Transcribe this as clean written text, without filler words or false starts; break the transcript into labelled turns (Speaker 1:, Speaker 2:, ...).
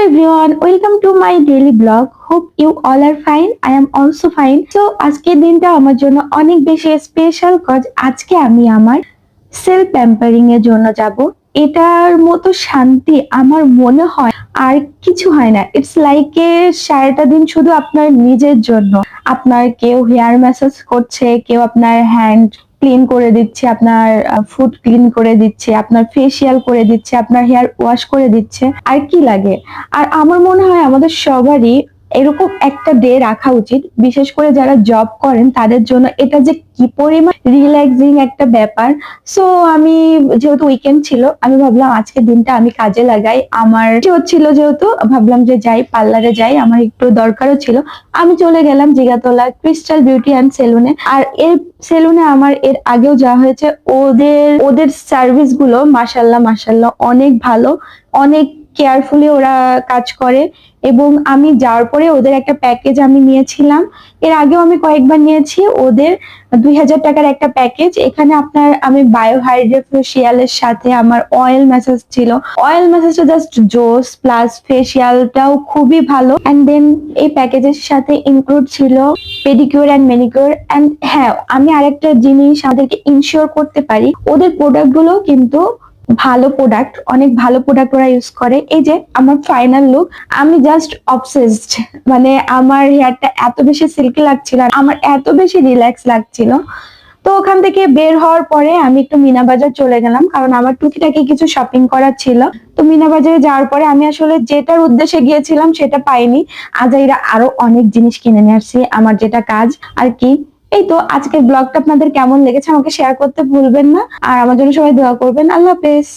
Speaker 1: everyone, welcome to my daily blog. Hope you all are fine. I am also fine. So আজকের দিনটা আমার জন্য অনেক বেশি স্পেশাল কজ আজকে আমি আমার সেলফ প্যাম্পারিং এর জন্য যাব। এটার মতো শান্তি আমার মনে হয় আর কিছু হয় না। ইটস লাইক এ সারাটা দিন শুধু আপনার নিজের জন্য। আপনার কেউ হেয়ার ম্যাসাজ করছে, কেউ আপনার হ্যান্ড ক্লিন করে দিচ্ছে, আপনার ফুট ক্লিন করে দিচ্ছে, আপনার ফেসিয়াল করে দিচ্ছে, আপনার হেয়ার ওয়াশ করে দিচ্ছে। আর কি লাগে? আর আমার মনে হয় আমাদের সবারই এরকম একটা ডে রাখা উচিত, বিশেষ করে যারা জব করেন তাদের জন্য এটা যে কি পরিমাণ রিল্যাক্সিং একটা ব্যাপার। সো আমি যেহেতু উইকেন্ড ছিল, আমি ভাবলাম আজকের দিনটা আমি কাজে লাগাই। আমার ইচ্ছে হচ্ছিল, যেহেতু ভাবলাম যে যাই পার্লারে যাই, আমার একটু দরকারও ছিল। আমি চলে গেলাম জিগাতলা ক্রিস্টাল বিউটি অ্যান্ড সেলুনে। আর এই সেলুনে আমার এর আগেও যাওয়া হয়েছে। ওদের ওদের সার্ভিস গুলো মাশাল্লাহ মাশাল্লাহ অনেক ভালো, অনেক কেয়ারফুলি ওরা কাজ করে। এবং আমি যাওয়ার পরে ওদের একটা প্যাকেজ আমি নিয়েছিলাম, এর আগেও আমি কয়েকবার নিয়েছি। ওদের 2000 টাকার একটা প্যাকেজ। এখানে আপনার আমি বায়োহাইড্রে ফেসিয়ালের সাথে আমার অয়েল ম্যাসাজ ছিল। অয়েল ম্যাসাজটা জাস্ট জোস, প্লাস ফেসিয়ালটাও খুবই ভালো। এন্ড দেন এই প্যাকেজের সাথে ইনক্লুড ছিল পেডিকিউর অ্যান্ড ম্যানিকিউর। এন্ড হ্যাঁ, আমি আরেকটা জিনিস আমাদেরকে ইনশিওর করতে পারি, ওদের প্রোডাক্ট গুলো কিন্তু ভালো প্রোডাক্ট, অনেক ভালো প্রোডাক্ট ওরা ইউজ করে। এই যে আমার ফাইনাল লুক, আমি জাস্ট অবসেসড। মানে আমার হেয়ারটা এত বেশি সিল্কি লাগছিল আর আমার এত বেশি রিল্যাক্স লাগছিল। তো ওখান থেকে বের হওয়ার পরে আমি একটু মিনা বাজার চলে গেলাম, কারণ আমার টুকিটাকি কিছু শপিং করার ছিল। তো মিনা বাজারে যাওয়ার পরে আমি আসলে যেটার উদ্দেশ্যে গিয়েছিলাম সেটা পাইনি। আজাইরা আরো অনেক জিনিস কিনে নিয়ে আসছি, আমার যেটা কাজ আর কি। এই তো আজকের ব্লগটা আপনাদের কেমন লেগেছে আমাকে শেয়ার করতে ভুলবেন না, আর আমার জন্য সবাই দোয়া করবেন। আল্লাহ হাফেজ।